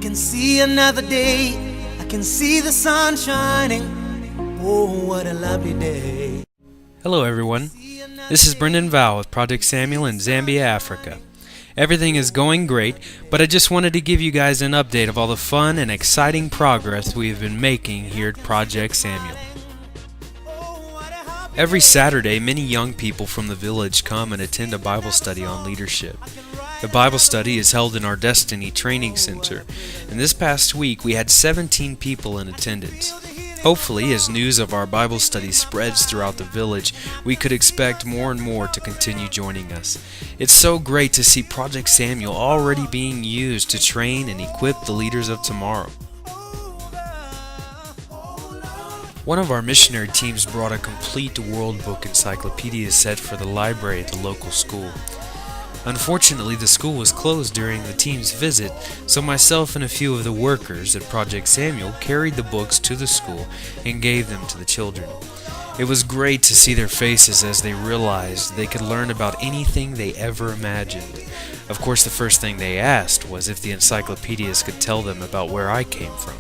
can see another day. I can see the sun shining. Oh, what a lovely day. Hello everyone, this is Brendan Val with Project Samuel in Zambia, Africa. Everything is going great, but I just wanted to give you guys an update of all the fun and exciting progress we have been making here at Project Samuel. Every Saturday, many young people from the village come and attend a Bible study on leadership. The Bible study is held in our Destiny Training Center, and this past week we had 17 people in attendance. Hopefully, as news of our Bible study spreads throughout the village, we could expect more and more to continue joining us. It's so great to see Project Samuel already being used to train and equip the leaders of tomorrow. One of our missionary teams brought a complete World Book encyclopedia set for the library at the local school. Unfortunately, the school was closed during the team's visit, so myself and a few of the workers at Project Samuel carried the books to the school and gave them to the children. It was great to see their faces as they realized they could learn about anything they ever imagined. Of course, the first thing they asked was if the encyclopedias could tell them about where I came from.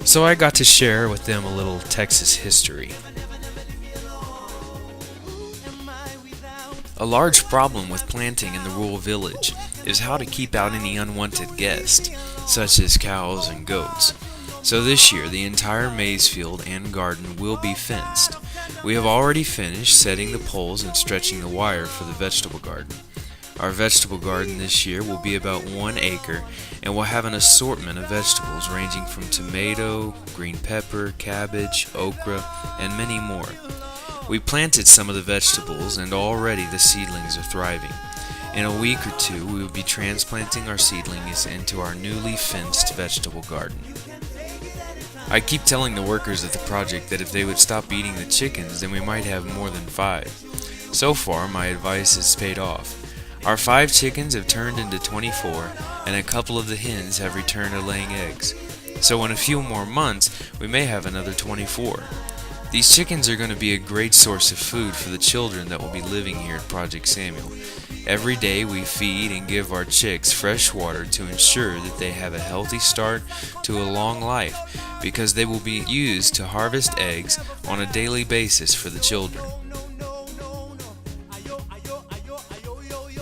So I got to share with them a little Texas history. A large problem with planting in the rural village is how to keep out any unwanted guests, such as cows and goats. So this year, the entire maize field and garden will be fenced. We have already finished setting the poles and stretching the wire for the vegetable garden. Our vegetable garden this year will be about 1 acre and will have an assortment of vegetables ranging from tomato, green pepper, cabbage, okra, and many more. We planted some of the vegetables and already the seedlings are thriving. In a week or two, we will be transplanting our seedlings into our newly fenced vegetable garden. I keep telling the workers at the project that if they would stop eating the chickens, then we might have more than 5. So far, my advice has paid off. Our 5 chickens have turned into 24, and a couple of the hens have returned to laying eggs. So in a few more months, we may have another 24. These chickens are going to be a great source of food for the children that will be living here at Project Samuel. Every day we feed and give our chicks fresh water to ensure that they have a healthy start to a long life, because they will be used to harvest eggs on a daily basis for the children.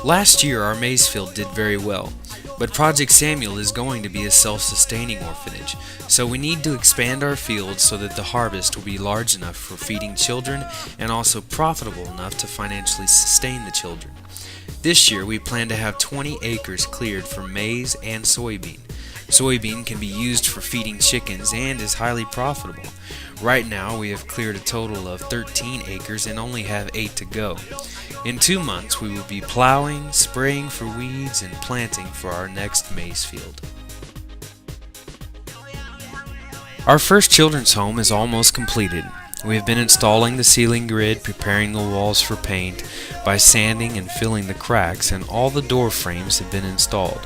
Last year our maize field did very well, but Project Samuel is going to be a self-sustaining orphanage, so we need to expand our field so that the harvest will be large enough for feeding children and also profitable enough to financially sustain the children. This year we plan to have 20 acres cleared for maize and soybean. Soybean can be used for feeding chickens and is highly profitable. Right now we have cleared a total of 13 acres and only have 8 to go. In 2 months we will be plowing, spraying for weeds, and planting for our next maize field. Our first children's home is almost completed. We have been installing the ceiling grid, preparing the walls for paint by sanding and filling the cracks, and all the door frames have been installed.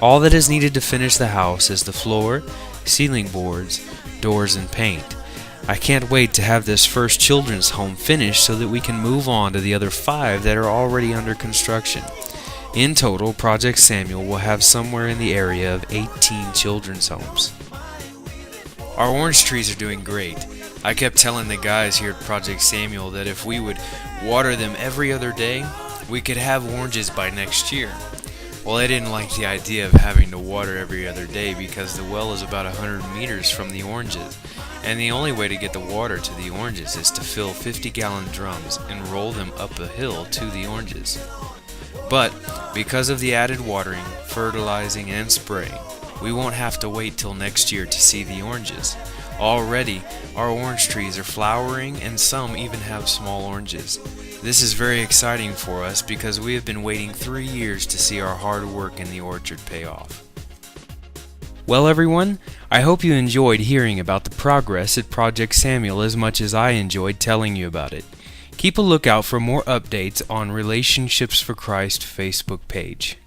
All that is needed to finish the house is the floor, ceiling boards, doors, and paint. I can't wait to have this first children's home finished so that we can move on to the other 5 that are already under construction. In total, Project Samuel will have somewhere in the area of 18 children's homes. Our orange trees are doing great. I kept telling the guys here at Project Samuel that if we would water them every other day, we could have oranges by next year. Well, I didn't like the idea of having to water every other day because the well is about 100 meters from the oranges, and the only way to get the water to the oranges is to fill 50-gallon drums and roll them up a hill to the oranges. But because of the added watering, fertilizing, and spraying, we won't have to wait till next year to see the oranges. Already, our orange trees are flowering and some even have small oranges. This is very exciting for us because we have been waiting 3 years to see our hard work in the orchard pay off. Well everyone, I hope you enjoyed hearing about the progress at Project Samuel as much as I enjoyed telling you about it. Keep a lookout for more updates on Relationships for Christ Facebook page.